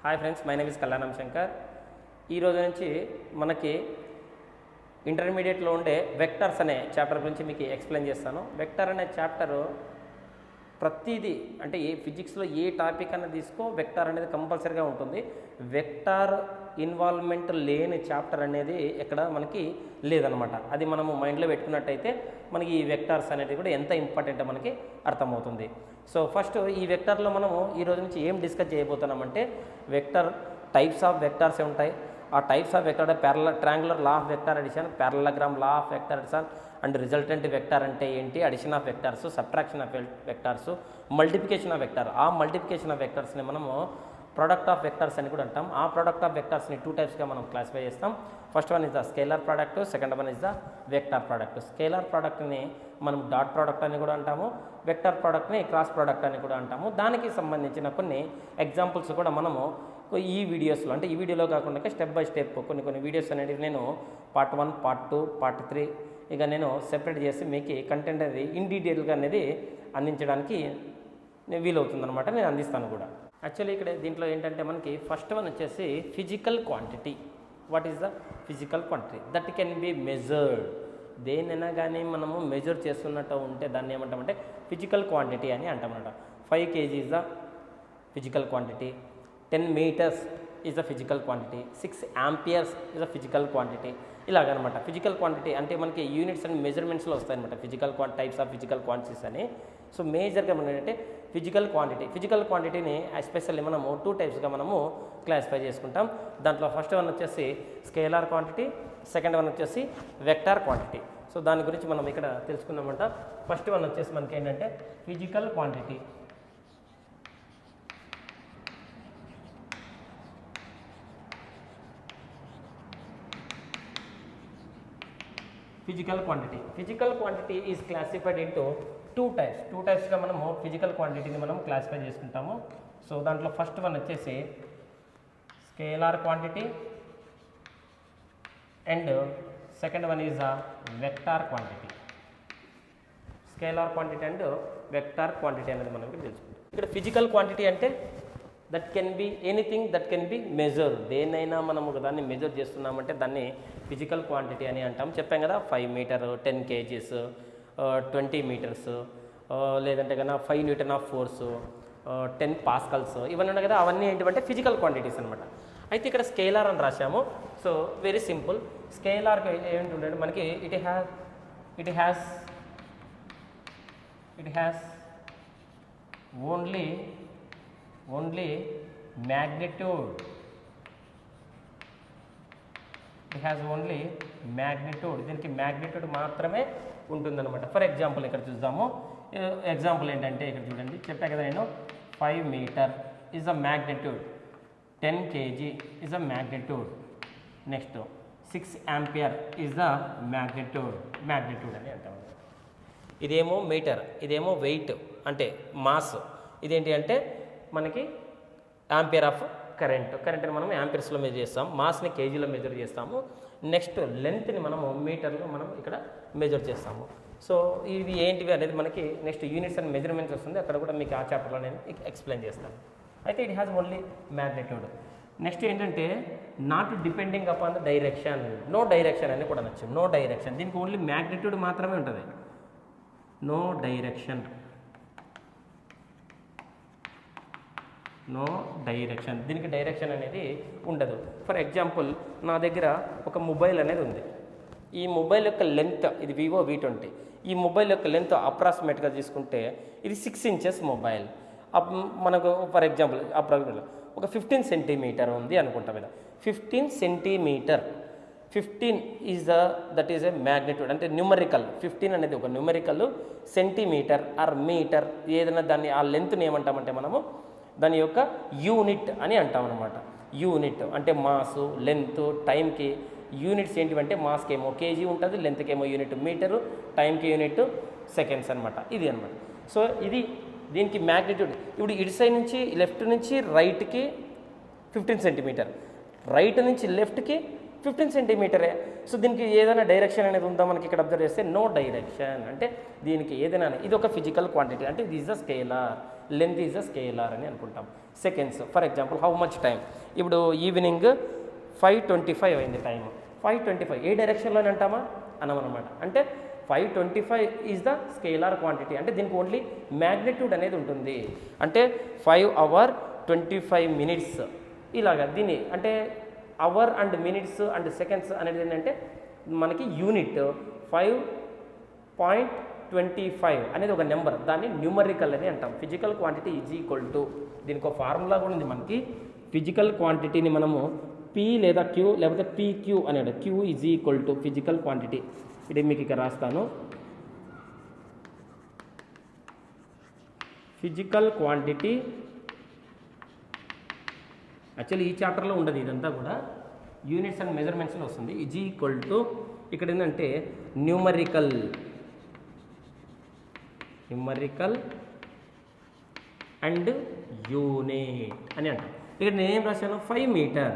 Hi friends, my name is కళ్యాణం శంకర్. ఈ రోజు నుంచి మనకి ఇంటర్మీడియట్లో ఉండే వెక్టర్స్ అనే చాప్టర్ గురించి మీకు ఎక్స్ప్లెయిన్ చేస్తాను. వెక్టర్ అనే చాప్టరు ప్రతిదీ అంటే ఫిజిక్స్లో ఏ టాపిక్ అన్న తీసుకో వెక్టర్ అనేది కంపల్సరీగా ఉంటుంది. వెక్టర్ ఇన్వాల్వ్మెంట్ లేని చాప్టర్ అనేది ఎక్కడ మనకి లేదనమాట. అది మనము మైండ్లో పెట్టుకున్నట్టయితే మనకి ఈ వెక్టర్స్ అనేది కూడా ఎంత ఇంపార్టెంటో మనకి అర్థమవుతుంది. సో ఫస్ట్ ఈ వెక్టర్లో మనము ఈ రోజు నుంచి ఏం డిస్కస్ చేయబోతున్నామంటే వెక్టర్ టైప్స్ ఆఫ్ వెక్టర్స్ ఉంటాయి. ఆ types of vector triangular law of vector addition, parallelogram law of vector addition and resultant vector అంటే ఏంటి, addition of vectors, subtraction of vectors, multiplication of vector. ఆ మల్టిప్లికేషన్ ఆఫ్ వెక్టర్స్ని మనము product of vectors అని కూడా అంటాం. ఆ ప్రోడక్ట్ ఆఫ్ వెక్టర్స్ని 2 టైప్స్గా మనం క్లాసిఫై చేస్తాం. First one is the scalar product, second one is the vector product. Scalar ప్రోడక్ట్ని మనం డాట్ ప్రోడక్ట్ అని కూడా అంటాము, వెక్టర్ ప్రోడక్ట్ని క్రాస్ ప్రోడక్ట్ అని కూడా అంటాము. దానికి సంబంధించిన కొన్ని ఎగ్జాంపుల్స్ కూడా మనము ఈ వీడియోస్లో, అంటే ఈ వీడియోలో కాకుండా స్టెప్ బై స్టెప్ కొన్ని వీడియోస్ అనేవి నేను పార్ట్ 1, పార్ట్ 2, పార్ట్ 3 ఇక నేను సెపరేట్ చేసి మీకు కంటెంట్ అనేది ఇన్ డీటెయిల్గా అనేది అందించడానికి వీలవుతుందన్నమాట. నేను అందిస్తాను కూడా. యాక్చువల్లీ ఇక్కడ దీంట్లో ఏంటంటే మనకి ఫస్ట్ వన్ వచ్చేసి physical quantity. What is the physical quantity? That can be measured. దేనైనా కానీ మనము మెజర్ చేస్తున్నట్టు ఉంటే దాన్ని ఏమంటామంటే ఫిజికల్ క్వాంటిటీ అని అంటామన్నమాట. 5 kg is the physical quantity, 10 meters is the physical quantity, 6 amperes is the physical quantity. ఇలాగనమాట. ఫిజికల్ క్వాంటిటీ అంటే మనకి యూనిట్స్ అండ్ మెజర్మెంట్స్లో వస్తాయన్నమాట. Physical types of physical quantities అని. సో మేజర్గా మనం ఏంటంటే ఫిజికల్ క్వాంటిటీని ఎస్పెషల్లీ మనము 2 టైప్స్గా మనము క్లాసిఫై చేసుకుంటాం. దాంట్లో ఫస్ట్ వన్ వచ్చేసి స్కేలార్ క్వాంటిటీ, సెకండ్ వన్ వచ్చేసి వెక్టార్ క్వాంటిటీ. సో దాని గురించి మనం ఇక్కడ తెలుసుకుందామంట. ఫస్ట్ వన్ వచ్చేసి మనకి ఏంటంటే physical quantity. Physical quantity is classified into 2 టైప్స్గా మనము ఫిజికల్ క్వాంటిటీని మనం క్లాసిఫై చేసుకుంటాము. సో దాంట్లో ఫస్ట్ వన్ వచ్చేసి scalar quantity and second one is vector quantity. Scalar quantity and vector quantity అనేది మనం తెలుసుకుంటాం. ఇక్కడ ఫిజికల్ క్వాంటిటీ అంటే that can be anything that can B measure. దేన్నైనా మనము దాన్ని మెజర్ చేస్తున్నామంటే దాన్ని ఫిజికల్ క్వాంటిటీ అని అంటాం. చెప్పాం కదా, 5 meter, 10 kgs, 20 meters, లేదంటే కన్నా 5 Newton ఆఫ్ ఫోర్స్, 10 pascals ఇవన్నీ ఉన్నాయి కదా, అవన్నీ ఏంటంటే ఫిజికల్ క్వాంటిటీస్ అనమాట. అయితే ఇక్కడ స్కేలార్ అని రాశాము. So very simple. స్కేలార్కి ఏంటంటే మనకి it has only magnitude. It has only magnitude. దీనికి మ్యాగ్నిట్యూడ్ మాత్రమే ఉంటుందన్నమాట. ఫర్ ఎగ్జాంపుల్ ఇక్కడ చూద్దాము. ఎగ్జాంపుల్ ఏంటంటే ఇక్కడ చూడండి, చెప్పా కదా నేను, 5 meter is a magnitude, 10 kg is a magnitude, next 6 ampere is the magnitude అని అంటాము. ఇదేమో మీటర్, ఇదేమో వెయిట్ అంటే మాస్. ఇదేంటి అంటే మనకి యాంపియర్ ఆఫ్ కరెంట్ని మనం యాంపియర్స్లో మెజర్ చేస్తాం, మాస్ని కేజీలో మెజర్ చేస్తాము. నెక్స్ట్ లెంత్ని మనము మీటర్లో మనం ఇక్కడ మెజర్ చేస్తాము. సో ఇవి ఏంటివి అనేది మనకి నెక్స్ట్ యూనిట్స్ అండ్ మెజర్మెంట్స్ వస్తుంది. అక్కడ కూడా మీకు ఆ చాప్టర్లో నేను ఎక్స్ప్లెయిన్ చేస్తాను. అయితే it has only magnitude. Next ఏంటంటే not depending upon the direction. No direction అని కూడా నచ్చు. నో డైరెక్షన్, దీనికి ఓన్లీ మ్యాగ్నిట్యూడ్ మాత్రమే ఉంటుంది. నో డైరెక్షన్, దీనికి డైరెక్షన్ అనేది ఉండదు. ఫర్ ఎగ్జాంపుల్ నా దగ్గర ఒక మొబైల్ అనేది ఉంది. ఈ మొబైల్ యొక్క లెంత్, ఇది వివో V20. ఈ మొబైల్ యొక్క లెంత్ అప్రాక్సిమేట్గా తీసుకుంటే ఇది 6 inches మొబైల్. మనకు ఫర్ ఎగ్జాంపుల్ అప్రాక్సిమేట్గా ఒక 15 centimeter ఉంది అనుకుంటాం కదా. 15 centimeter, 15 is that is a magnitude. అంటే న్యూమరికల్ 15 అనేది ఒక న్యూమరికల్, సెంటీమీటర్ ఆర్ మీటర్ ఏదైనా దాన్ని ఆ లెంత్ని ఏమంటామంటే మనము దాని యొక్క యూనిట్ అని అంటాం అనమాట. యూనిట్ అంటే మాసు, లెంత్, టైంకి యూనిట్స్ ఏంటివంటే మాస్కి ఏమో కేజీ ఉంటుంది, లెంత్కి ఏమో యూనిట్ మీటరు, టైంకి యూనిట్ సెకండ్స్ అనమాట. ఇది అనమాట. సో ఇది దీనికి మ్యాగ్నిట్యూడ్. ఇప్పుడు ఇటు సైడ్ నుంచి లెఫ్ట్ నుంచి రైట్కి 15 centimeter, రైట్ నుంచి లెఫ్ట్కి 15 centimeter. సో దీనికి ఏదైనా డైరెక్షన్ అనేది ఉందా మనకి ఇక్కడ అబ్జర్వ్ చేస్తే నో డైరెక్షన్. అంటే దీనికి ఏదైనా ఇది ఒక ఫిజికల్ క్వాంటిటీ, అంటే ఇది is the scalar. Length is a scalar అని అనుకుంటాం. Seconds for example how much time, ఇప్పుడు ఈవినింగ్ 5:25 అయింది టైం. 5:25 ఏ డైరెక్షన్లోనే అంటామా అనమనమాట. అంటే 5:25 ఈజ్ ద స్కేలార్ క్వాంటిటీ. అంటే దీనికి ఓన్లీ మ్యాగ్నిట్యూడ్ అనేది ఉంటుంది. అంటే 5 hours 25 minutes ఇలాగా దీన్ని అంటే hour and minutes and seconds అనేది ఏంటంటే మనకి యూనిట్ 5.25 అనేది ఒక నెంబర్, దాన్ని న్యూమరికల్ అని అంటాం. Physical quantity is equal to, దీనికి ఒక ఫార్ములా కూడా ఉంది మనకి. ఫిజికల్ క్వాంటిటీని మనము పి లేదా క్యూ లేకపోతే పీక్యూ అనేది, Q is equal to physical quantity. ఇది మీకు ఇక్కడ రాస్తాను. ఫిజికల్ క్వాంటిటీ యాక్చువల్లీ ఈ చాప్టర్లో ఉండదు, ఇదంతా కూడా యూనిట్స్ అండ్ మెజర్మెంట్స్లో వస్తుంది. ఈజ్ ఈక్వల్ టు ఇక్కడ ఏంటంటే న్యూమరికల్ అండ్ యూనిట్ అని అంటాం. ఇక్కడ నేనేం రాశాను 5 మీటర్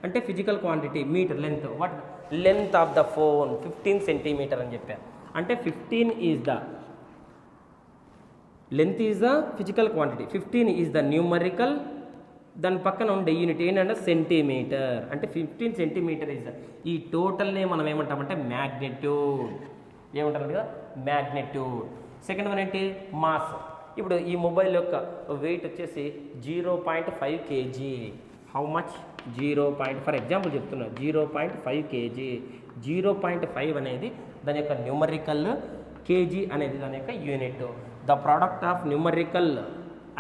అంటే physical quantity, metre length, what length of the phone 15 centimeter అని చెప్పాను. అంటే 15 is the length is the physical quantity, 15 is the numerical, దాని పక్కన ఉండే యూనిట్ ఏంటంటే సెంటీమీటర్. అంటే 15 centimeter ఈజ్ ఈ టోటల్నే మనం ఏమంటామంటే మ్యాగ్నిట్యూడ్, ఏమంటారు కదా మ్యాగ్నిట్యూడ్. సెకండ్ వన్ ఏంటి మాస్. ఇప్పుడు ఈ మొబైల్ యొక్క వెయిట్ వచ్చేసి 0.5 kg. How much 0. For example చెప్తున్నా 0.5 kg. 0.5 అనేది దాని యొక్క న్యూమరికల్, కేజీ అనేది దాని యొక్క unit. The product of numerical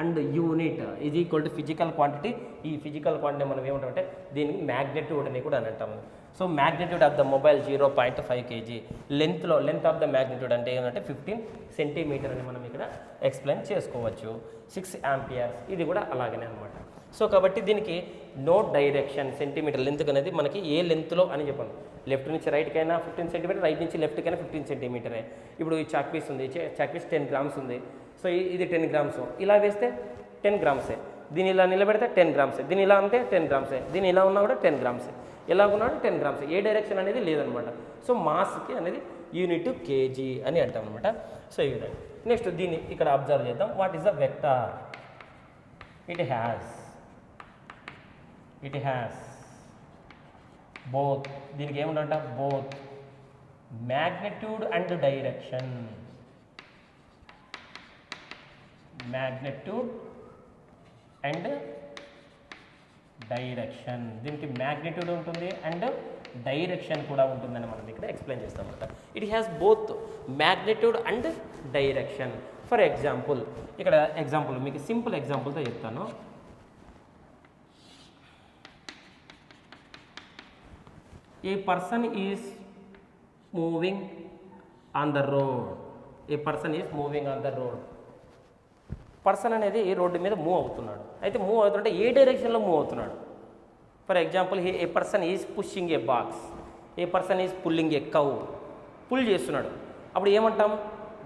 and unit is equal to physical quantity. ఈ ఫిజికల్ క్వాంటిటీ మనం ఏమంటామంటే దీనికి మ్యాగ్నిట్యూడ్ అని కూడా అని అంటాము. So magnitude of the mobile 0.5 kg. Length of the magnitude అంటే ఏంటంటే 15 centimeter అని మనం ఇక్కడ ఎక్స్ప్లెయిన్ చేసుకోవచ్చు. 6 amperes ఇది కూడా అలాగనే అనమాట. సో కాబట్టి దీనికి నో డైరెక్షన్, సెంటీమీటర్ లెంత్ అనేది మనకి ఏ లెంత్లో అని చెప్పాను. లెఫ్ట్ నుంచి రైట్కైనా 15 centimeter, రైట్ నుంచి లెఫ్ట్కైనా 15 centimeter. ఇప్పుడు ఈ చాక్ పీస్ ఉంది, చాక్ పీస్ 10 grams ఉంది. సో ఇది 10 grams. ఇలా వేస్తే 10 grams. దీన్ని ఇలా నిలబెడితే 10 grams. దీన్ని ఇలా అంటే 10 grams. దీన్ని ఇలా ఉన్నా కూడా 10 grams. ఎలా ఉన్నాడు 10 grams. ఏ డైరెక్షన్ అనేది లేదనమాట. సో మాస్కి అనేది యూనిట్ కేజీ అని అంటాం అనమాట. సో ఈ విధంగా నెక్స్ట్ దీన్ని ఇక్కడ అబ్జర్వ్ చేద్దాం. What is the vector? It has both, దీనికి ఏముందంట both magnitude and direction. Magnitude and direction, దీనికి మ్యాగ్నిట్యూడ్ ఉంటుంది అండ్ డైరెక్షన్ కూడా ఉంటుందని మనం ఇక్కడ ఎక్స్ప్లెయిన్ చేస్తాం అనమాట. It has both magnitude and direction. For example ఇక్కడ ఎగ్జాంపుల్ మీకు సింపుల్ ఎగ్జాంపుల్తో చెప్తాను. A person is moving on the road. A person is moving on the road. Person అనేది రోడ్డు మీద మూవ్ అవుతున్నాడు. అయితే మూవ్ అవుతుంటే ఏ డైరెక్షన్లో మూవ్ అవుతున్నాడు? For example a person is pushing a box, a person is pulling a cow. Pull చేస్తున్నాడు. అప్పుడు ఏమంటాం?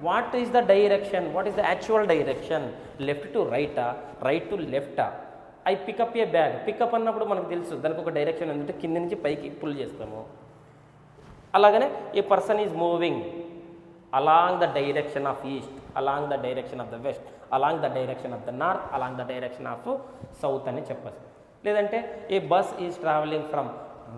What is the direction? What is the actual direction? Left to రైటా, రైట్ టు లెఫ్టా? I pick up a bag. Pick up అన్నప్పుడు మనకు తెలుసు దానికి ఒక డైరెక్షన్ ఏంటంటే కింద నుంచి పైకి పుల్ చేస్తాము. అలాగనే a person is moving along the direction of east, along the direction of the west, along the direction of the north, along the direction of south అని చెప్పచ్చు. లేదంటే a bus is travelling from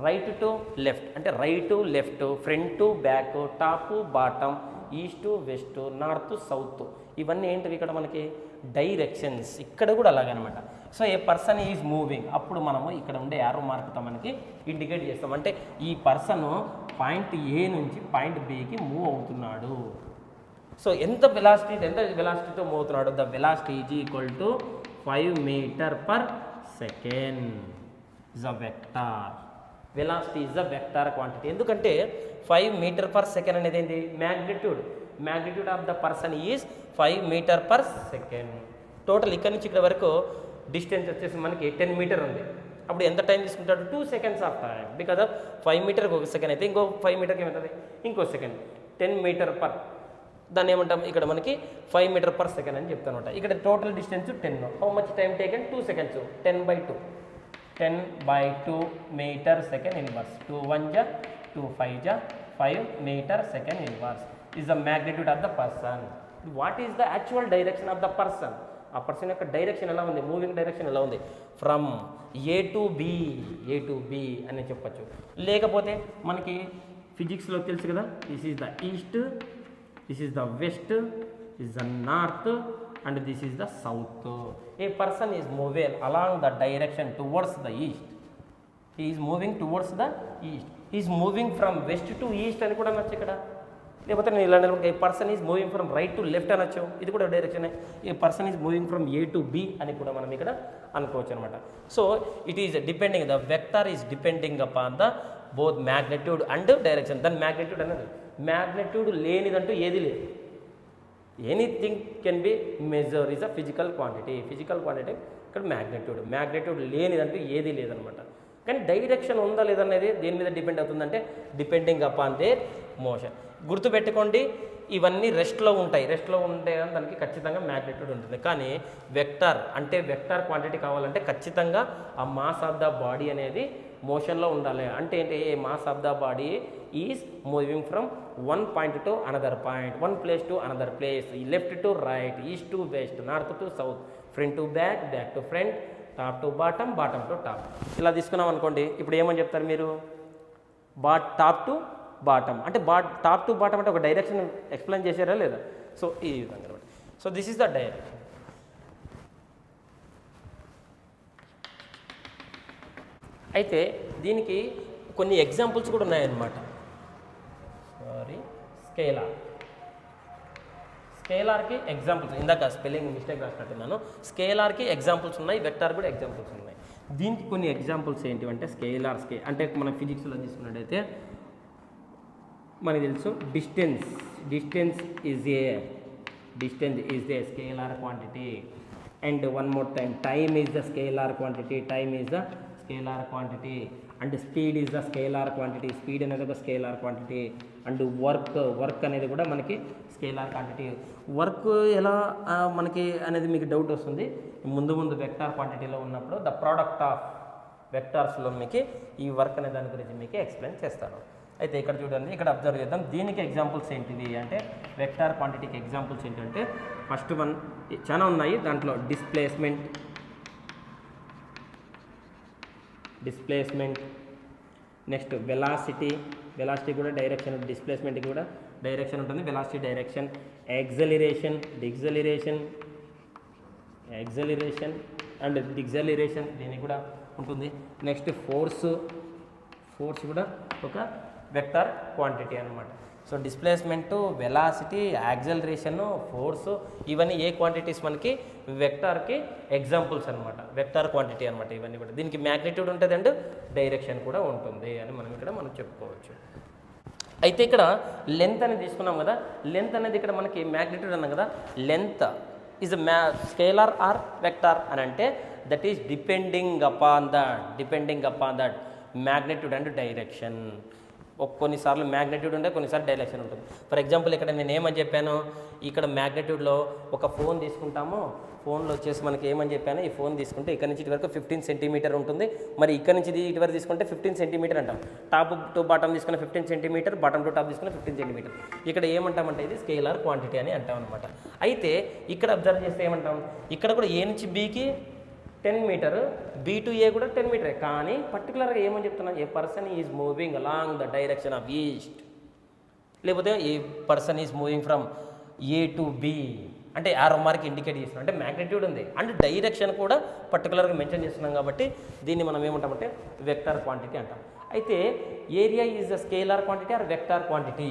right to left, అంటే right to left, front to back, top bottom, east to west, north south. ఇవన్నీ ఏంటివి ఇక్కడ మనకి directions. ఇక్కడ కూడా అలాగనమాట. So a person is moving, అప్పుడు మనము ఇక్కడ ఉండే యారో మార్క్తో మనకి ఇండికేట్ చేస్తాం. అంటే ఈ పర్సన్ పాయింట్ ఏ నుంచి పాయింట్ బికి మూవ్ అవుతున్నాడు. సో ఎంత వెలాసిటీతో మూవ్ అవుతున్నాడు? The velocity is equal to 5 meters per second is a vector. Velocity is a vector quantity. ఎందుకంటే 5 meters per second అనేది ఏంటి? Magnitude of the person is 5 meters per second. Total ఇక్కడ నుంచి ఇక్కడ వరకు డిస్టెన్స్ వచ్చేసి మనకి 10 meters ఉంది. అప్పుడు ఎంత టైం తీసుకుంటాడు? 2 seconds of time. Because of 5 meters ఒక సెకండ్ అయితే ఇంకో 5 meters ఏమవుతుంది? ఇంకో సెకండ్. 10 meters per, దాన్ని ఏమంటాం ఇక్కడ మనకి 5 meters per second అని చెప్తానమాట. ఇక్కడ total distance 10. How much time taken? 2 seconds. 10/2 meter second inverse. 2 1 ja 2 5 ja 5 meter second inverse is the magnitude of the person. What is the actual direction of the person? ఆ person యొక్క direction ఎలా ఉంది, moving direction ఎలా ఉంది, from A to B అని చెప్పచ్చు. లేకపోతే మనకి ఫిజిక్స్లో తెలుసు కదా, this is the east, this is the west, this the north and this is the south. A person is moving along the direction towards the east, he is moving towards the east, he is moving from west to east అని కూడా అనొచ్చు ఇక్కడ. లేకపోతే నేను ఇలా నిలబడి a person is moving from right to left అనొచ్చు, ఇది కూడా డైరెక్షనే. A person is moving from A to B అని కూడా మనం ఇక్కడ అనుకోవచ్చు అనమాట. So it is depending, the vector is depending upon the both magnitude and direction. దాని మ్యాగ్నిట్యూడ్ అనేది మ్యాగ్నిట్యూడ్ లేనిదంటూ ఏది లేదు. Anything can be measure is a physical quantity. Physical quantity ఇక్కడ మ్యాగ్నిట్యూడ్ లేనిదంటూ ఏది లేదనమాట. కానీ డైరెక్షన్ ఉందా లేదనేది దేని మీద డిపెండ్ అవుతుందంటే డిపెండింగ్ అపాన్ దేర్ మోషన్. గుర్తుపెట్టుకోండి, ఇవన్నీ రెస్ట్లో ఉంటాయి. రెస్ట్లో ఉంటే దానికి ఖచ్చితంగా మ్యాగ్నిట్యూడ్ ఉంటుంది. కానీ వెక్టర్ అంటే వెక్టర్ క్వాంటిటీ కావాలంటే ఖచ్చితంగా ఆ మాస్ ఆఫ్ ద బాడీ అనేది మోషన్లో ఉండాలి. అంటే ఏంటి, a mass of the body is moving from one point to another point, one place to another place, left to right, east to west, north to south, front to back, back to front, top to bottom, bottom to top. ఇలా తీసుకున్నాం అనుకోండి, ఇప్పుడు ఏమని చెప్తారు మీరు, top to bottom అంటే top to bottom అంటే ఒక డైరెక్షన్ ఎక్స్ప్లెయిన్ చేశారా లేదా. సో ఈ విధంగా అనమాట. So this is the direction. అయితే దీనికి కొన్ని ఎగ్జాంపుల్స్ కూడా ఉన్నాయన్నమాట. స్కేలార్కి ఎగ్జాంపుల్స్, ఇందాక స్పెల్లింగ్ మిస్టేక్ రాసినట్టున్నాను. స్కేలార్కి ఎగ్జాంపుల్స్ ఉన్నాయి, వెక్టార్ కూడా ఎగ్జాంపుల్స్ ఉన్నాయి. దీనికి కొన్ని ఎగ్జాంపుల్స్ ఏంటివంటే స్కేలార్ అంటే మనం ఫిజిక్స్లో తీసుకున్నట్టయితే మనకి తెలుసు distance is a scalar quantity. And one more time is the scalar quantity. And speed is the scalar quantity, speed అనేది ఒక స్కేలార్ క్వాంటిటీ. అండ్ వర్క్ అనేది కూడా మనకి స్కేలార్ క్వాంటిటీ. వర్క్ ఎలా మనకి అనేది మీకు డౌట్ వస్తుంది. ముందు వెక్టార్ క్వాంటిటీలో ఉన్నప్పుడు ద ప్రోడక్ట్ ఆఫ్ వెక్టార్స్లో మీకు ఈ వర్క్ అనే దాని గురించి మీకు ఎక్స్ప్లెయిన్ చేస్తాను. అయితే ఇక్కడ చూడండి, ఇక్కడ అబ్జర్వ్ చేద్దాం. దీనికి ఎగ్జాంపుల్స్ ఏంటివి అంటే వెక్టార్ క్వాంటిటీకి ఎగ్జాంపుల్స్ ఏంటంటే ఫస్ట్ వన్ చాలా ఉన్నాయి. దాంట్లో డిస్ప్లేస్మెంట్, నెక్స్ట్ వెలాసిటీ కూడా డైరెక్షన్, డిస్ప్లేస్మెంట్కి కూడా డైరెక్షన్ ఉంటుంది, వెలాసిటీ డైరెక్షన్. యాక్సెలరేషన్ అండ్ డిక్సెలరేషన్ దీనికి కూడా ఉంటుంది. నెక్స్ట్ ఫోర్స్ కూడా ఒక వెక్టర్ క్వాంటిటీ అనమాట. సో డిస్ప్లేస్మెంటు, వెలాసిటీ, యాక్సెలరేషన్, ఫోర్సు ఇవన్నీ ఏ క్వాంటిటీస్ మనకి వెక్టార్కి ఎగ్జాంపుల్స్ అనమాట, వెక్టార్ క్వాంటిటీ అనమాట ఇవన్నీ కూడా. దీనికి మ్యాగ్నిట్యూడ్ ఉంటుంది అండ్ డైరెక్షన్ కూడా ఉంటుంది అని మనం చెప్పుకోవచ్చు. అయితే ఇక్కడ లెంత్ అనేది తీసుకున్నాం కదా, లెంత్ అనేది ఇక్కడ మనకి మ్యాగ్నిట్యూడ్ అన్నాం కదా, length is scalar or vector అని అంటే that is depending upon that magnitude and direction. కొన్నిసార్లు మ్యాగ్నిట్యూడ్ ఉంటే కొన్నిసార్లు డైరెక్షన్ ఉంటుంది. ఫర్ ఎగ్జాంపుల్ ఇక్కడ నేను ఏమని చెప్పాను, ఇక్కడ మ్యాగ్నిట్యూడ్లో ఒక ఫోన్ తీసుకుంటాము, ఫోన్లో వచ్చేసి మనకి ఏమని చెప్పాను, ఈ ఫోన్ తీసుకుంటే ఇక్కడ నుంచి ఇటు వరకు 15 సెంటీమీటర్ ఉంటుంది. మరి ఇక్కడ నుంచి ఇటు వరకు తీసుకుంటే 15 సెంటీమీటర్ అంటాం. టాప్ టు బాటమ్ తీసుకున్న 15 సెంటీమీటర్, బాటమ్ టు టాప్ తీసుకున్న 15 సెంటీమీటర్. ఇక్కడ ఏమంటామంటే ఇది స్కేలార్ క్వాంటిటీ అని అంటాం అనమాట. అయితే ఇక్కడ అబ్జర్వ్ చేస్తే ఏమంటాం, ఇక్కడ కూడా ఏ నుంచి బీకి 10 మీటర్, బి టు ఏ కూడా 10 మీటరే. కానీ పర్టికులర్గా ఏమని చెప్తున్నాను, a person is moving along the direction of east, లేకపోతే a person is moving from A to B అంటే ఆరో మార్క్ ఇండికేట్ చేస్తున్నాం. అంటే మ్యాగ్నిట్యూడ్ ఉంది అండ్ డైరెక్షన్ కూడా పర్టికులర్గా మెన్షన్ చేస్తున్నాం కాబట్టి దీన్ని మనం ఏమంటామంటే వెక్టార్ క్వాంటిటీ అంటాం. అయితే area is the scalar quantity are vector quantity.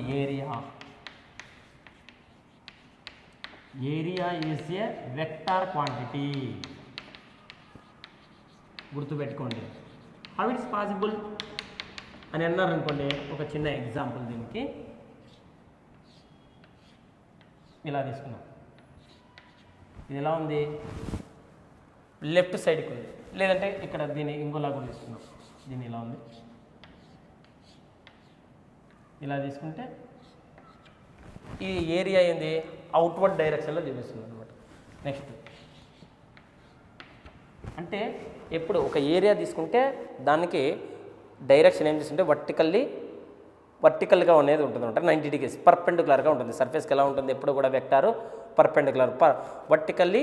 Area is A vector quantity, గుర్తుపెట్టుకోండి. హౌ ఇట్స్ పాసిబుల్ అని అన్నారు అనుకోండి, ఒక చిన్న ఎగ్జాంపుల్ దీనికి ఇలా తీసుకున్నాం. ఇది ఎలా ఉంది, లెఫ్ట్ సైడ్కి ఉంది, లేదంటే ఇక్కడ దీన్ని ఇంకోలా కూడా తీసుకున్నాం. దీన్ని ఇలా ఉంది, ఇలా తీసుకుంటే ఈ ఏరియా ఏంది అవుట్వర్డ్ డైరెక్షన్లో చూపిస్తుంది అనమాట. నెక్స్ట్ అంటే ఎప్పుడు ఒక ఏరియా తీసుకుంటే దానికి డైరెక్షన్ ఏం చేస్తుంటే వర్టికల్గా అనేది ఉంటుంది అనమాట. 90 degrees పర్పెండికులర్గా ఉంటుంది. సర్ఫేస్కి ఎలా ఉంటుంది ఎప్పుడు కూడా vector perpendicular, vertically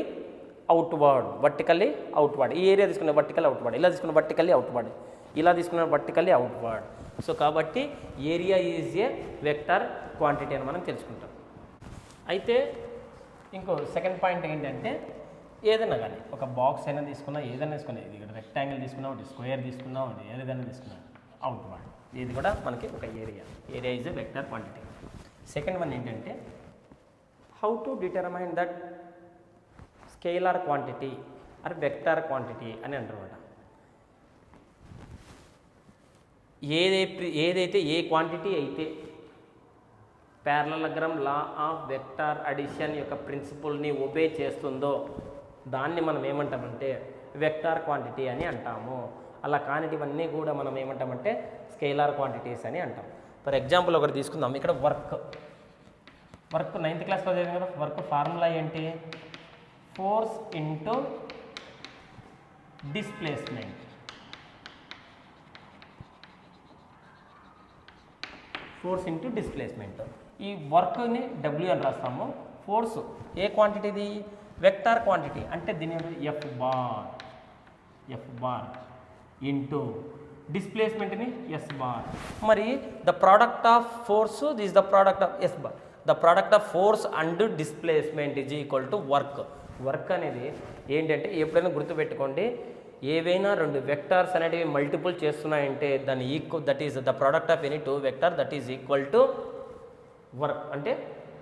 outward, vertically outward. ఈ ఏరియా తీసుకున్న వర్టికల్ అవుట్వర్డ్, ఇలా తీసుకున్న వర్టికల్లీ అవుట్వర్డ్, ఇలా తీసుకున్న వర్టికల్లీ అవుట్వర్డ్. సో కాబట్టి area is a vector quantity అని మనం తెలుసుకుంటాం. అయితే ఇంకో సెకండ్ పాయింట్ ఏంటంటే ఏదైనా కానీ ఒక బాక్స్ అయినా తీసుకున్నా, ఏదైనా తీసుకున్నా, ఇది ఇక్కడ రెక్టాంగిల్ తీసుకున్నా, ఒకటి స్క్వేర్ తీసుకున్నా, ఒకటి ఏదైనా తీసుకున్నా అవుట్వర్డ్, ఇది కూడా మనకి ఒక area. Area is a vector quantity. Second one ఏంటంటే how to determine that scalar quantity or vector quantity అని అంటారన్నమాట. ఏదైతే ఏ క్వాంటిటీ అయితే parallelogram law of vector addition యొక్క ప్రిన్సిపల్ని ఒబే చేస్తుందో దాన్ని మనం ఏమంటామంటే వెక్టార్ క్వాంటిటీ అని అంటాము. అలా కానిటివన్నీ కూడా మనం ఏమంటామంటే స్కేలార్ క్వాంటిటీస్ అని అంటాం. ఫర్ ఎగ్జాంపుల్ ఒకటి తీసుకుందాం. ఇక్కడ వర్క్ 9th క్లాస్లో చదివాం కదా. వర్క్ ఫార్ములా ఏంటి? Force into displacement. Force into displacement. ఈ వర్క్ని డబ్ల్యూ అని రాస్తాము. ఫోర్స్ ఏ క్వాంటిటీది? Vector quantity. అంటే దీని ఎఫ్ బార్ ఇంటూ డిస్ప్లేస్మెంట్ని ఎస్ బార్. మరి the product of force this the product of S bar. The product of force and displacement is equal to work. Work అనేది ఏంటంటే ఎప్పుడైనా గుర్తుపెట్టుకోండి, ఏవైనా రెండు వెక్టార్స్ అనేటివి మల్టిపుల్ చేస్తున్నాయంటే దాని that is the product of any two vector that is equal to work. అంటే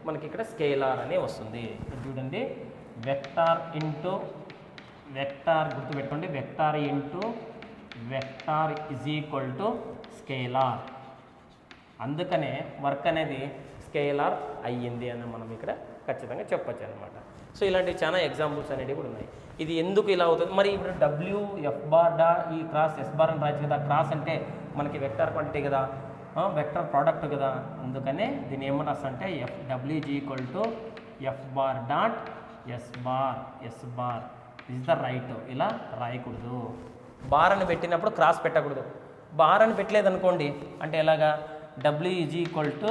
మనకి ఇక్కడ స్కేలార్ అనే వస్తుంది. చూడండి, వెక్టార్ ఇంటూ వెక్టార్, గుర్తుపెట్టుకోండి, vector into vector is equal to scalar. అందుకనే వర్క్ అనేది స్కేలార్ అయ్యింది అని మనం ఇక్కడ ఖచ్చితంగా చెప్పచ్చు అనమాట. సో ఇలాంటివి చాలా ఎగ్జాంపుల్స్ అనేవి కూడా ఉన్నాయి. ఇది ఎందుకు ఇలా అవుతుంది? మరి ఇప్పుడు డబ్ల్యూ ఎఫ్ బార్ డా ఈ క్రాస్ ఎస్ బార్ అని రాయచ్చు కదా. క్రాస్ అంటే మనకి వెక్టార్ క్వాంటిటీ కదా, వెక్టర్ ప్రోడక్ట్ కదా. అందుకనే దీన్ని ఏమని రాస్తా అంటే F W is equal to F bar dot yes bar is the right. ఇలా రాయకూడదు. బార్ అని పెట్టినప్పుడు క్రాస్ పెట్టకూడదు. బార్ అని పెట్టలేదనుకోండి అంటే ఎలాగా? W is equal to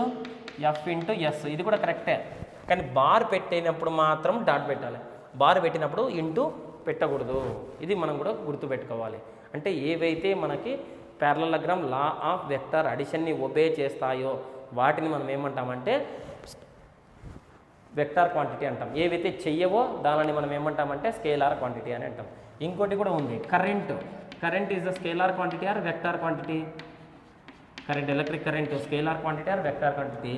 F into S, ఇది కూడా కరెక్టే. కానీ బార్ పెట్టినప్పుడు మాత్రం డాట్ పెట్టాలి. బార్ పెట్టినప్పుడు ఇంటూ పెట్టకూడదు. ఇది మనం కూడా గుర్తుపెట్టుకోవాలి. అంటే ఏవైతే మనకి ప్యారలలోగ్రామ్ లా ఆఫ్ వెక్టర్ అడిషన్ని ఒబే చేస్తాయో వాటిని మనం ఏమంటామంటే వెక్టార్ క్వాంటిటీ అంటాం. ఏవైతే చెయ్యవో దానిని మనం ఏమంటామంటే స్కేలార్ క్వాంటిటీ అని అంటాం. ఇంకోటి కూడా ఉంది, current is the scalar quantity are vector quantity? Current, electric current scalar quantity are vector quantity?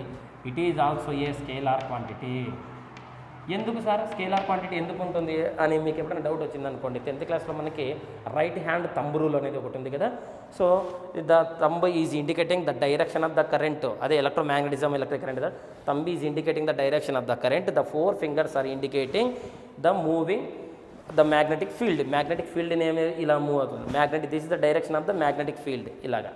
It is also A scalar quantity. ఎందుకు సార్ స్కేలార్ క్వాంటిటీ ఎందుకు ఉంటుంది అని మీకు ఎప్పుడైనా డౌట్ వచ్చిందనుకోండి. 10th క్లాస్లో మనకి రైట్ హ్యాండ్ థంబ్ రూల్ అనేది ఒకటి ఉంది కదా. So the thumb is indicating the direction of the current. అదే electromagnetism, electric current. The thumb is indicating the direction of the current. The 4 fingers are indicating the moving the magnetic field. Magnetic field ఏమి ఇలా move అవుతుంది. This is the direction of the magnetic field. ఇలాగా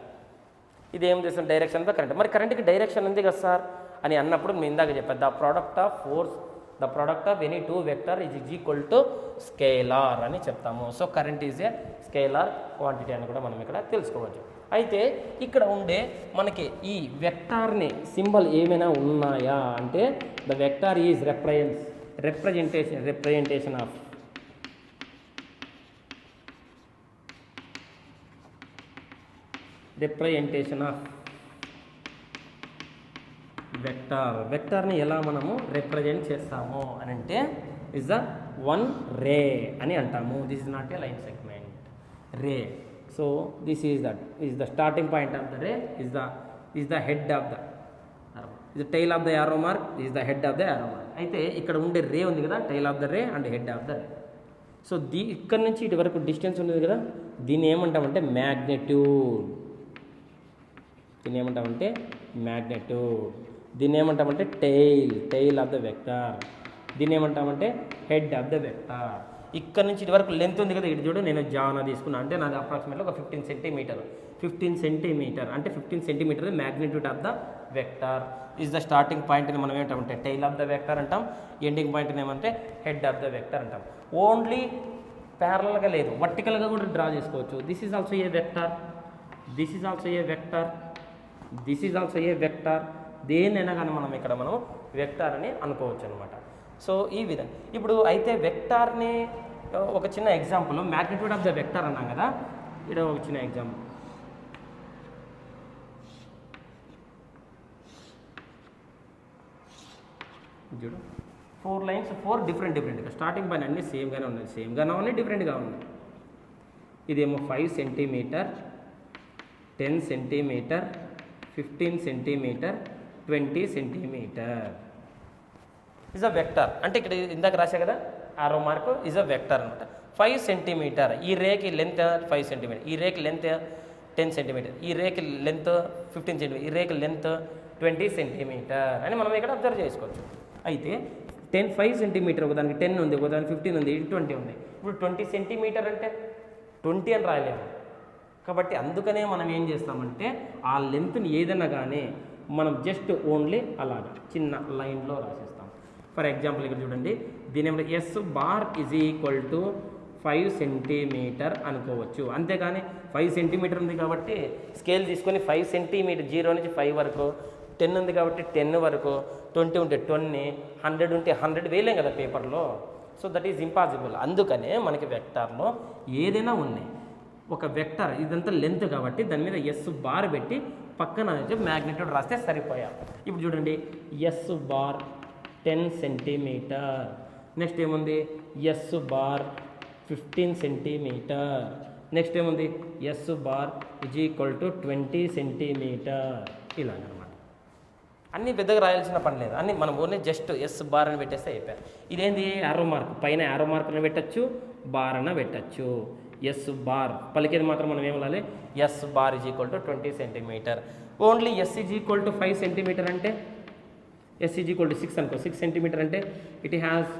ఇది ఏం చేస్తుంది? Direction of the current. మరి కరెంట్కి direction ఉంది కదా సార్ అని అన్నప్పుడు నేను ఇందాక చెప్పాను, the product of force, the product of any two vector is equal to scalar అని చెప్తాము. So current is a scalar quantity అని కూడా మనం ఇక్కడ తెలుసుకోవచ్చు. అయితే ఇక్కడ ఉండే మనకి ఈ వెక్టార్ని సింబల్ ఏమైనా ఉన్నాయా అంటే the vector is representation of వెక్టార్ని ఎలా మనము రిప్రజెంట్ చేస్తాము అని అంటే ఇస్ ద వన్ రే అని అంటాము. This is not a line segment, ray. So this is the starting point of the ray, is the head of the arrow, is the tail of the arrow mark, is the head of the arrow mark. అయితే ఇక్కడ ఉండే రే ఉంది కదా, tail of the ray and head of the ray. So ఇక్కడ నుంచి ఇటు వరకు distance ఉంది కదా, దీన్ని ఏమంటామంటే మ్యాగ్నెట్యూడ్. దీన్ని ఏమంటామంటే టెయిల్ ఆఫ్ ద వెక్టార్. దీన్ని ఏమంటామంటే హెడ్ ఆఫ్ ద వెక్టార్. ఇక్కడ నుంచి ఇటు వరకు లెంత్ ఉంది కదా, ఇటు చూడు నేను జానా తీసుకున్నా అంటే నాది అప్రాక్సిమేట్లీ ఒక 15 సెంటీమీటర్ అంటే 15 centimetre magnitude of the vector. Is the starting పాయింట్ని మనం ఏమంటామంటే టెయిల్ ఆఫ్ ద వెక్టార్ అంటాం, ఎండింగ్ పాయింట్ని ఏమంటే హెడ్ ఆఫ్ ద వెక్టార్ అంటాం. ఓన్లీ ప్యారలల్గా లేదు, వర్టికల్గా కూడా డ్రా చేసుకోవచ్చు. This is also a vector, this is also a vector, this is also a vector. దేన్నైనా కానీ మనం ఇక్కడ వెక్టార్ అని అనుకోవచ్చు అనమాట. సో ఈ విధంగా ఇప్పుడు అయితే వెక్టార్ని ఒక చిన్న example magnitude of the vector అన్నాం కదా, ఇక్కడ ఒక చిన్న ఎగ్జాంపుల్ చూడు. 4 లైన్స్ 4 డిఫరెంట్గా స్టార్టింగ్ పైన అన్నీ సేమ్గానే ఉన్నాయి, సేమ్గానే ఉన్నాయి, డిఫరెంట్గా ఉన్నాయి. ఇదేమో 5 centimetre, 10 centimetre, 15 centimetre, 20 centimetre. Is a vector. అంటే ఇక్కడ ఇందాక రాసా కదా ఆరో మార్కు, ఇస్ అ వెక్టర్ అనమాట. 5 సెంటీమీటర్, ఈ రేకి లెంత్ 5 సెంటీమీటర్, ఈ రేకి లెంత్ 10 సెంటీమీటర్, ఈ రేకి లెంత్ 15 సెంటీమీటర్, ఈ రేకి లెంత్ 20 సెంటీమీటర్ అని మనం ఇక్కడ అబ్జర్వ్ చేసుకోవచ్చు. అయితే 5 సెంటీమీటర్, ఒకదానికి 10 ఉంది, ఒకదానికి 15 ఉంది, 20 ఉంది. ఇప్పుడు 20 సెంటీమీటర్ అంటే 20 అని రాయలేము. కాబట్టి అందుకనే మనం ఏం చేస్తామంటే ఆ లెంత్ని ఏదైనా కానీ మనం జస్ట్ ఓన్లీ అలాగా చిన్న లైన్లో రాసేస్తాం. ఫర్ ఎగ్జాంపుల్ ఇక్కడ చూడండి, దీని ఏమంటే S bar is equal to 5 centimetre అనుకోవచ్చు. అంతేగాని 5 సెంటీమీటర్ ఉంది కాబట్టి స్కేల్ తీసుకొని 5 సెంటీమీటర్ 0 నుంచి 5 వరకు, 10 ఉంది కాబట్టి 10 వరకు, 20 ఉంటే 20, 100 ఉంటే 100 వేయలేం కదా పేపర్లో. So that is impossible. అందుకనే మనకి వెక్టార్లో ఏదైనా ఉన్నాయి. ఒక వెక్టర్ ఇదంతా లెంత్ కాబట్టి దాని మీద ఎస్ బార్ పెట్టి పక్కన మ్యాగ్నిట్యూడ్ రాస్తే సరిపోయా. ఇప్పుడు చూడండి, ఎస్ బార్ 10 సెంటీమీటర్, నెక్స్ట్ ఏముంది ఎస్ బార్ 15 సెంటీమీటర్, నెక్స్ట్ ఏముంది S bar is equal to 20 centimetre. ఇలాగనమాట. అన్నీ పెద్దగా రాయాల్సిన పని లేదు, అన్నీ మనం ఓన్లీ జస్ట్ ఎస్ బార్ అని పెట్టేస్తే అయిపోయాయి. ఇదేంది యారో మార్క్, పైన యారో మార్క్ అని పెట్టచ్చు, బార్ అన్న పెట్టచ్చు. ఎస్ బార్ పలికేది మాత్రం మనం ఏం వెళ్ళాలి, S bar is equal to 20 centimetre. Only S is equal to 5 centimetre అంటే ఎస్ ఈజ్ ఈక్వల్ టు 6 అనుకో, 6 సెంటీమీటర్ అంటే ఇట్ హ్యాస్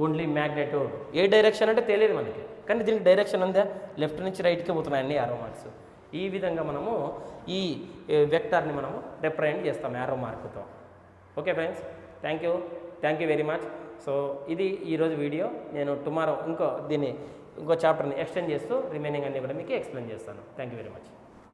ఓన్లీ మ్యాగ్నిట్యూడ్. ఏ డైరెక్షన్ అంటే తెలియదు మనకి, కానీ దీనికి డైరెక్షన్ ఉందా, లెఫ్ట్ నుంచి రైట్కి పోతున్నాయి అన్ని యారో మార్క్స్. ఈ విధంగా మనము ఈ వెక్టార్ని మనము రిప్రజెంట్ చేస్తాం యారో మార్క్తో. Okay friends, thank you very much. So ఇది ఈరోజు వీడియో. నేను టుమారో ఇంకో చాప్టర్ని ఎక్స్టెండ్ చేస్తూ రిమైనింగ్ అన్నీ కూడా మీకు ఎక్స్ప్లెయిన్ చేస్తాను. Thank you very much.